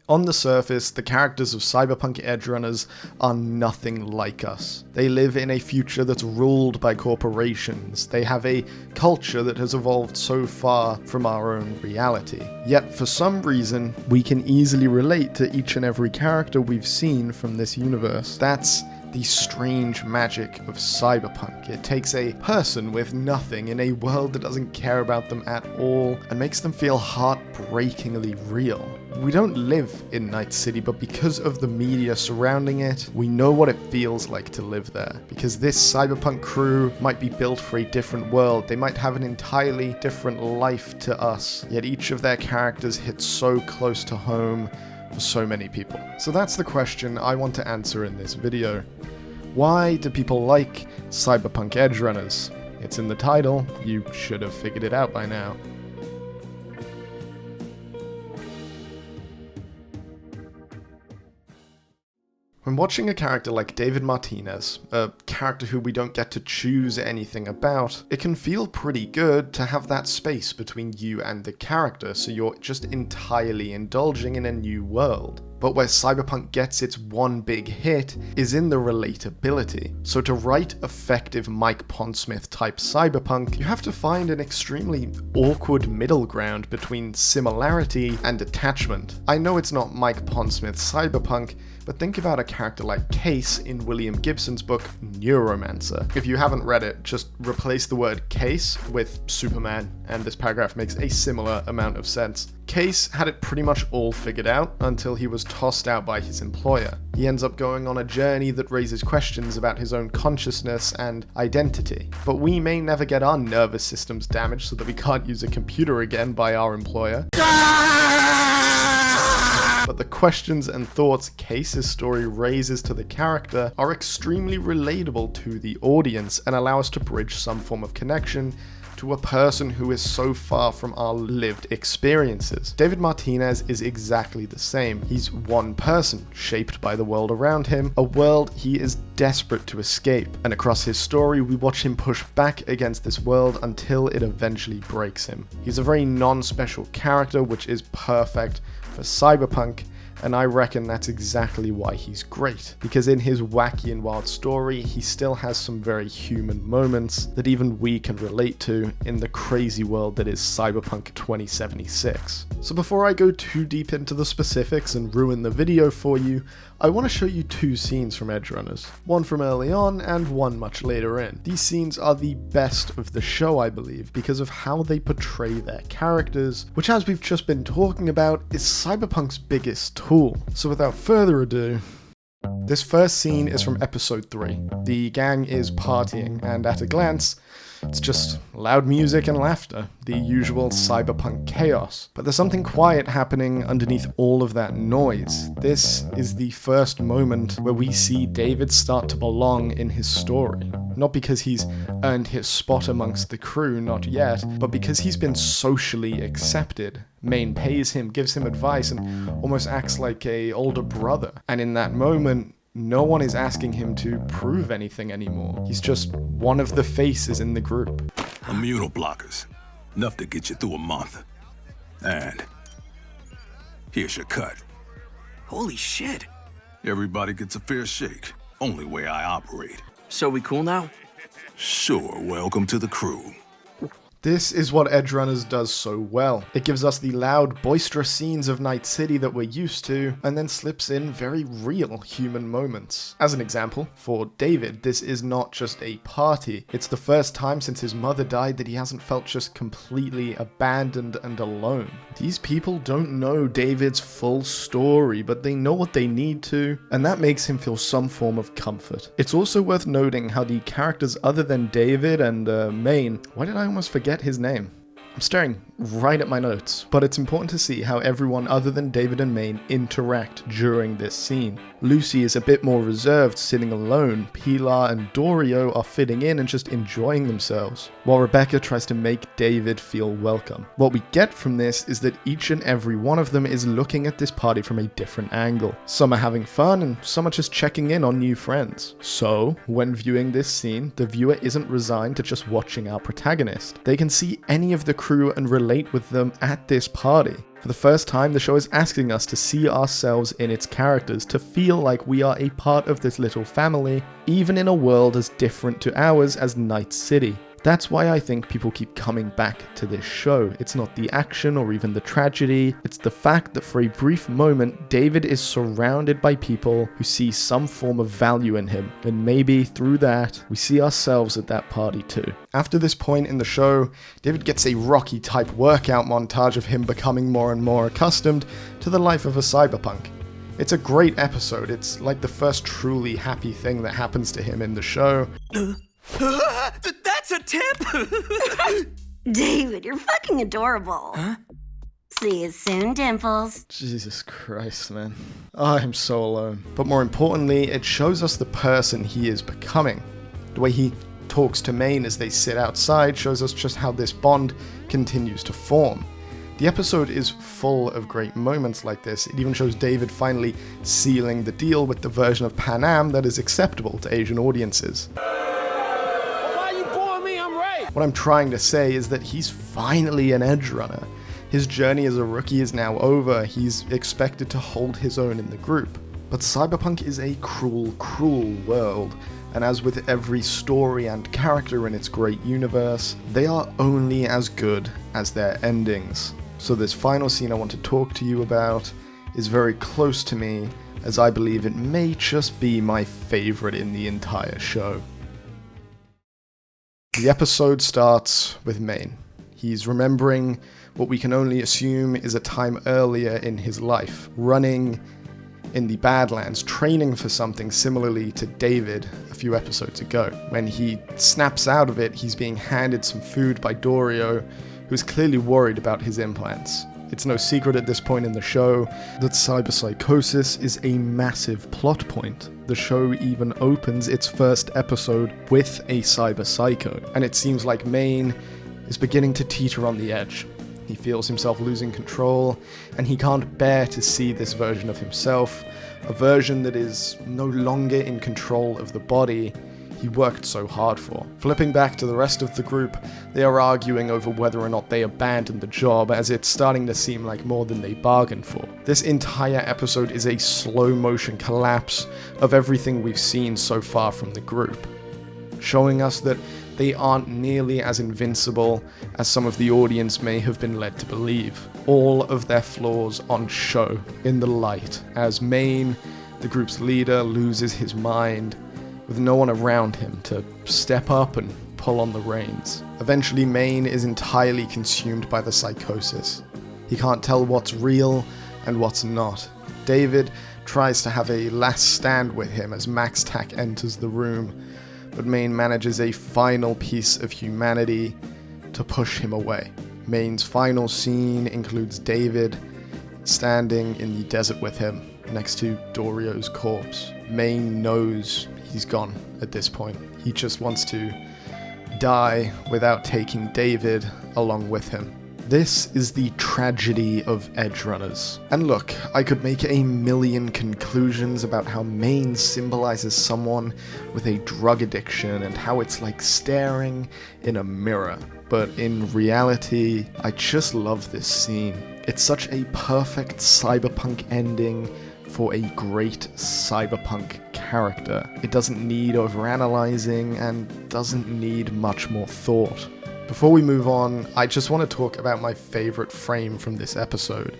On the surface, the characters of Cyberpunk Edgerunners are nothing like us. They live in a future that's ruled by corporations. They have a culture that has evolved so far from our own reality. Yet, for some reason, we can easily relate to each and every character we've seen from this universe. That's the strange magic of cyberpunk. It takes a person with nothing in a world that doesn't care about them at all and makes them feel heartbreakingly real. We don't live in Night City, but because of the media surrounding it, we know what it feels like to live there. Because this cyberpunk crew might be built for a different world, they might have an entirely different life to us, yet each of their characters hits so close to home for so many people. So that's the question I want to answer in this video. Why do people like Cyberpunk Edgerunners? It's in the title, you should have figured it out by now. When watching a character like David Martinez, a character who we don't get to choose anything about, it can feel pretty good to have that space between you and the character, so you're just entirely indulging in a new world. But where Cyberpunk gets its one big hit is in the relatability. So to write effective Mike Pondsmith type Cyberpunk, you have to find an extremely awkward middle ground between similarity and attachment. I know it's not Mike Pondsmith's Cyberpunk, but think about a character like Case in William Gibson's book Neuromancer. If you haven't read it, just replace the word Case with Superman, and this paragraph makes a similar amount of sense. Case had it pretty much all figured out until he was tossed out by his employer. He ends up going on a journey that raises questions about his own consciousness and identity. But we may never get our nervous systems damaged so that we can't use a computer again by our employer. But the questions and thoughts Case's story raises to the character are extremely relatable to the audience and allow us to bridge some form of connection to a person who is so far from our lived experiences. David Martinez is exactly the same. He's one person, shaped by the world around him, a world he is desperate to escape. And across his story, we watch him push back against this world until it eventually breaks him. He's a very non-special character, which is perfect for Cyberpunk, and I reckon that's exactly why he's great. Because in his wacky and wild story, he still has some very human moments that even we can relate to in the crazy world that is Cyberpunk 2076. So before I go too deep into the specifics and ruin the video for you, I want to show you two scenes from Edgerunners. One from early on and one much later in. These scenes are the best of the show, I believe, because of how they portray their characters, which, as we've just been talking about, is Cyberpunk's biggest tool. So without further ado, this first scene is from episode 3. The gang is partying, and at a glance, it's just loud music and laughter, the usual cyberpunk chaos. But there's something quiet happening underneath all of that noise. This is the first moment where we see David start to belong in his story. Not because he's earned his spot amongst the crew, not yet, but because he's been socially accepted. Maine pays him, gives him advice, and almost acts like an older brother. And in that moment, no one is asking him to prove anything anymore. He's just one of the faces in the group. Immunoblockers. Enough to get you through a month. And here's your cut. Holy shit. Everybody gets a fair shake. Only way I operate. So we cool now? Sure, welcome to the crew. This is what Edgerunners does so well. It gives us the loud, boisterous scenes of Night City that we're used to, and then slips in very real human moments. As an example, for David, this is not just a party. It's the first time since his mother died that he hasn't felt just completely abandoned and alone. These people don't know David's full story, but they know what they need to, and that makes him feel some form of comfort. It's also worth noting how the characters other than David and Maine, why did I almost forget his name? I'm staring right at my notes, but it's important to see how everyone other than David and Maine interact during this scene. Lucy is a bit more reserved, sitting alone. Pilar and Dorio are fitting in and just enjoying themselves, while Rebecca tries to make David feel welcome. What we get from this is that each and every one of them is looking at this party from a different angle. Some are having fun and some are just checking in on new friends. So, when viewing this scene, the viewer isn't resigned to just watching our protagonist. They can see any of the crew and relate relate with them at this party. For the first time, the show is asking us to see ourselves in its characters, to feel like we are a part of this little family, even in a world as different to ours as Night City. That's why I think people keep coming back to this show. It's not the action or even the tragedy, it's the fact that for a brief moment, David is surrounded by people who see some form of value in him, and maybe through that, we see ourselves at that party too. After this point in the show, David gets a Rocky-type workout montage of him becoming more and more accustomed to the life of a cyberpunk. It's a great episode, it's like the first truly happy thing that happens to him in the show. That's a tip! David, you're fucking adorable. Huh? See you soon, Dimples. Jesus Christ, man. I'm so alone. But more importantly, it shows us the person he is becoming. The way he talks to Maine as they sit outside shows us just how this bond continues to form. The episode is full of great moments like this. It even shows David finally sealing the deal with the version of Pan Am that is acceptable to Asian audiences. What I'm trying to say is that he's finally an edgerunner. His journey as a rookie is now over, he's expected to hold his own in the group. But Cyberpunk is a cruel, cruel world, and as with every story and character in its great universe, they are only as good as their endings. So this final scene I want to talk to you about is very close to me, as I believe it may just be my favorite in the entire show. The episode starts with Maine. He's remembering what we can only assume is a time earlier in his life, running in the Badlands, training for something similarly to David a few episodes ago. When he snaps out of it, he's being handed some food by Dorio, who's clearly worried about his implants. It's no secret at this point in the show that cyberpsychosis is a massive plot point. The show even opens its first episode with a cyberpsycho, and it seems like Maine is beginning to teeter on the edge. He feels himself losing control, and he can't bear to see this version of himself, a version that is no longer in control of the body he worked so hard for. Flipping back to the rest of the group, they are arguing over whether or not they abandoned the job, as it's starting to seem like more than they bargained for. This entire episode is a slow motion collapse of everything we've seen so far from the group, showing us that they aren't nearly as invincible as some of the audience may have been led to believe. All of their flaws on show in the light, as Maine, the group's leader, loses his mind, with no one around him to step up and pull on the reins. Eventually, Maine is entirely consumed by the psychosis. He can't tell what's real and what's not. David tries to have a last stand with him as Max Tack enters the room, but Maine manages a final piece of humanity to push him away. Maine's final scene includes David standing in the desert with him, next to Dorio's corpse. Maine knows he's gone at this point. He just wants to die without taking David along with him. This is the tragedy of Edgerunners. And look, I could make a million conclusions about how Maine symbolizes someone with a drug addiction and how it's like staring in a mirror. But in reality, I just love this scene. It's such a perfect cyberpunk ending for a great cyberpunk character. It doesn't need overanalyzing and doesn't need much more thought. Before we move on, I just want to talk about my favorite frame from this episode.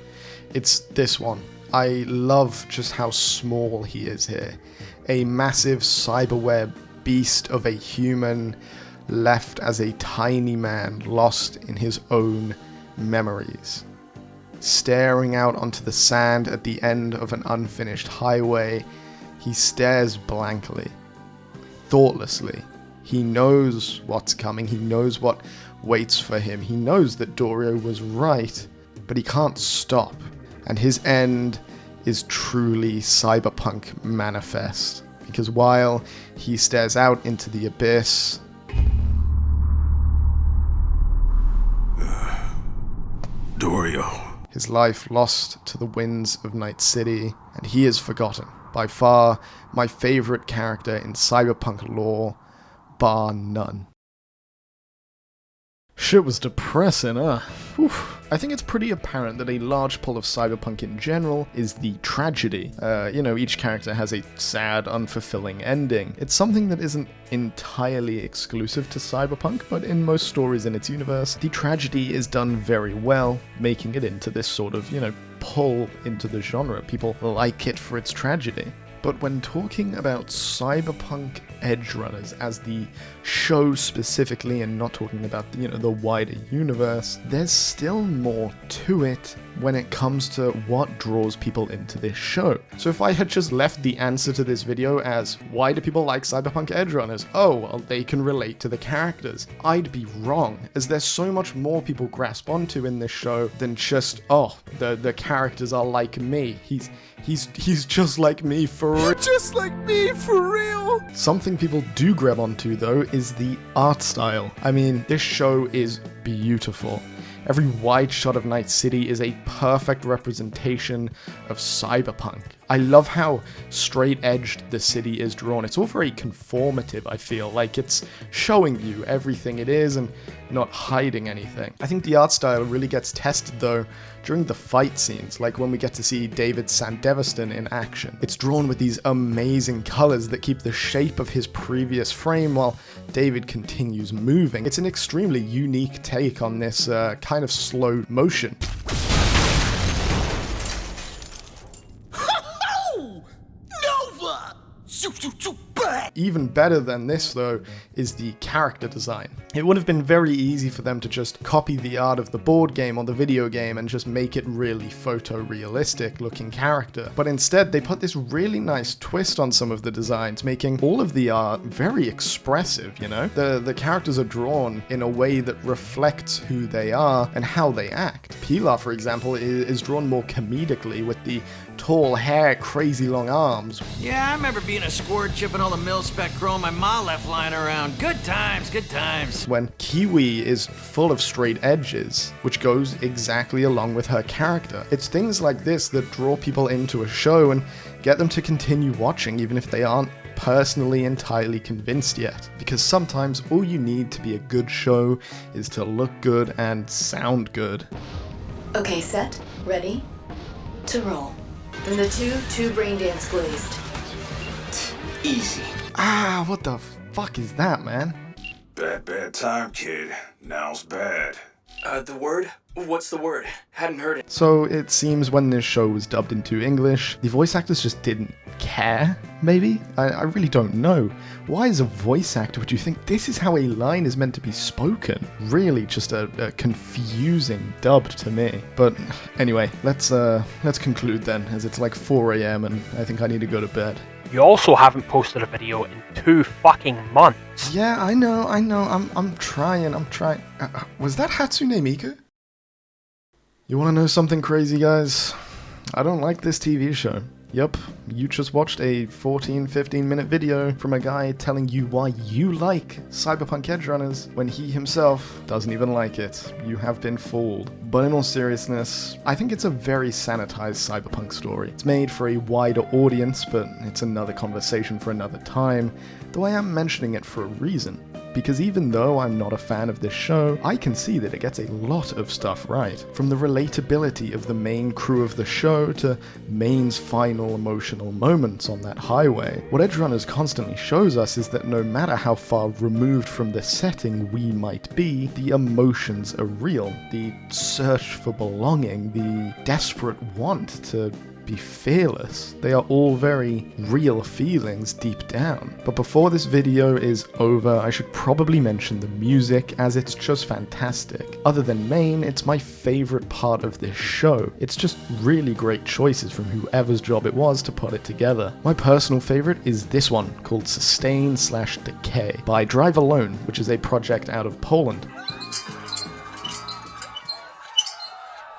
It's this one. I love just how small he is here. A massive cyberweb beast of a human left as a tiny man lost in his own memories. Staring out onto the sand at the end of an unfinished highway, he stares blankly, thoughtlessly. He knows what's coming, he knows what waits for him, he knows that Dorio was right, but he can't stop. And his end is truly cyberpunk manifest, because while he stares out into the abyss, Dorio. his life lost to the winds of Night City, and he is forgotten. By far, my favorite character in cyberpunk lore, bar none. Shit was depressing, huh? Whew. I think it's pretty apparent that a large pull of Cyberpunk in general is the tragedy. Each character has a sad, unfulfilling ending. It's something that isn't entirely exclusive to Cyberpunk, but in most stories in its universe, the tragedy is done very well, making it into this sort of, pull into the genre. People like it for its tragedy. But when talking about Cyberpunk Edgerunners as the show specifically, and not talking about the wider universe, there's still more to it when it comes to what draws people into this show. So if I had just left the answer to this video as, why do people like Cyberpunk Edgerunners? Oh, well, they can relate to the characters. I'd be wrong, as there's so much more people grasp onto in this show than just, oh, the characters are like me. He's just like me for real. Just like me, for real! Something people do grab onto, though, is the art style. I mean, this show is beautiful. Every wide shot of Night City is a perfect representation of cyberpunk. I love how straight-edged the city is drawn. It's all very conformative, I feel, like it's showing you everything it is and not hiding anything. I think the art style really gets tested, though, during the fight scenes, like when we get to see David Sandevistan in action. It's drawn with these amazing colors that keep the shape of his previous frame while David continues moving. It's an extremely unique take on this kind of slow motion. Even better than this, though, is the character design. It would have been very easy for them to just copy the art of the board game or the video game and just make it really photorealistic looking character. But instead, they put this really nice twist on some of the designs, making all of the art very expressive, The characters are drawn in a way that reflects who they are and how they act. Pilar, for example, is drawn more comedically with the tall hair, crazy long arms. Yeah, I remember being a squirt chipping all the mil-spec chrome my ma left lying around. Good times, good times. When Kiwi is full of straight edges, which goes exactly along with her character. It's things like this that draw people into a show and get them to continue watching even if they aren't personally entirely convinced yet. Because sometimes all you need to be a good show is to look good and sound good. Okay, set, ready, to roll. Then the two brain dance glazed. Easy. Ah, what the fuck is that, man? Bad time, kid. Now's bad. The word? What's the word? Hadn't heard it. So it seems when this show was dubbed into English, the voice actors just didn't care, maybe? I really don't know. Why as a voice actor would you think this is how a line is meant to be spoken? Really just a confusing dub to me. But anyway, let's conclude then, as it's like 4 AM and I think I need to go to bed. You also haven't posted a video in 2 fucking months. Yeah, I know. I'm trying. Was that Hatsune Miku? You wanna know something crazy, guys? I don't like this TV show. Yep, you just watched a 14-15 minute video from a guy telling you why you like Cyberpunk Edgerunners when he himself doesn't even like it. You have been fooled. But in all seriousness, I think it's a very sanitized cyberpunk story. It's made for a wider audience, but it's another conversation for another time, though I am mentioning it for a reason. Because even though I'm not a fan of this show, I can see that it gets a lot of stuff right. From the relatability of the main crew of the show to Maine's final emotional moments on that highway. What Edgerunners constantly shows us is that no matter how far removed from the setting we might be, the emotions are real. The search for belonging, the desperate want to be fearless. They are all very real feelings deep down. But before this video is over, I should probably mention the music, as it's just fantastic. Other than Maine, it's my favorite part of this show. It's just really great choices from whoever's job it was to put it together. My personal favorite is this one, called Sustain/Decay by Drive Alone, which is a project out of Poland.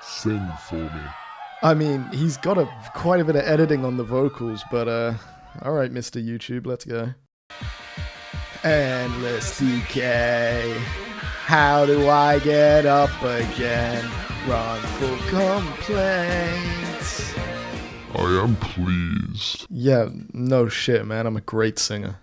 Sing for me. I mean, he's got quite a bit of editing on the vocals, but alright, Mr. YouTube, let's go. Endless decay. How do I get up again? Wrongful complaints. I am pleased. Yeah, no shit, man. I'm a great singer.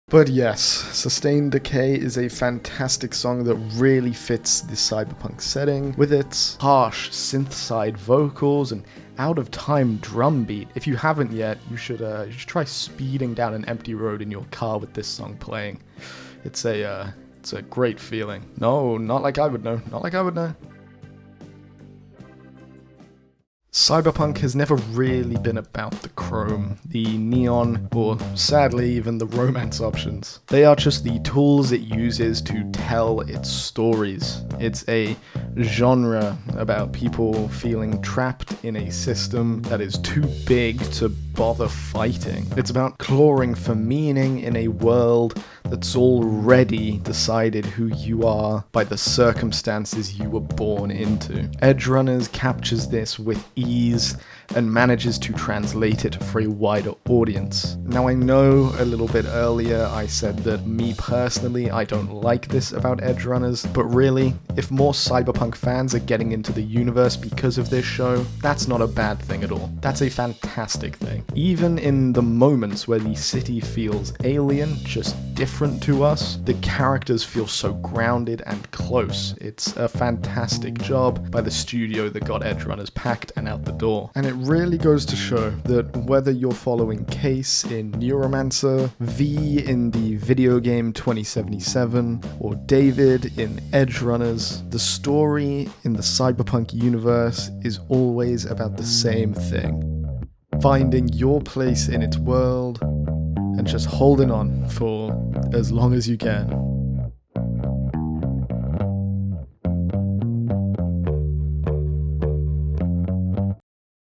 But yes, Sustained Decay is a fantastic song that really fits the cyberpunk setting, with its harsh synth-side vocals and out-of-time drum beat. If you haven't yet, you should try speeding down an empty road in your car with this song playing. It's a great feeling. No, not like I would know. Not like I would know. Cyberpunk has never really been about the chrome, the neon, or sadly even the romance options. They are just the tools it uses to tell its stories. It's a genre about people feeling trapped in a system that is too big to bother fighting. It's about clawing for meaning in a world that's already decided who you are by the circumstances you were born into. Edgerunners captures this with ease and manages to translate it for a wider audience. Now, I know a little bit earlier I said that me personally, I don't like this about Edgerunners, but really, if more cyberpunk fans are getting into the universe because of this show, that's not a bad thing at all. That's a fantastic thing. Even in the moments where the city feels alien, just different to us, the characters feel so grounded and close. It's a fantastic job by the studio that got Edgerunners packed and out the door. And it really goes to show that whether you're following Case in Neuromancer, V in the video game 2077, or David in Edgerunners, the story in the cyberpunk universe is always about the same thing. Finding your place in its world and just holding on for as long as you can.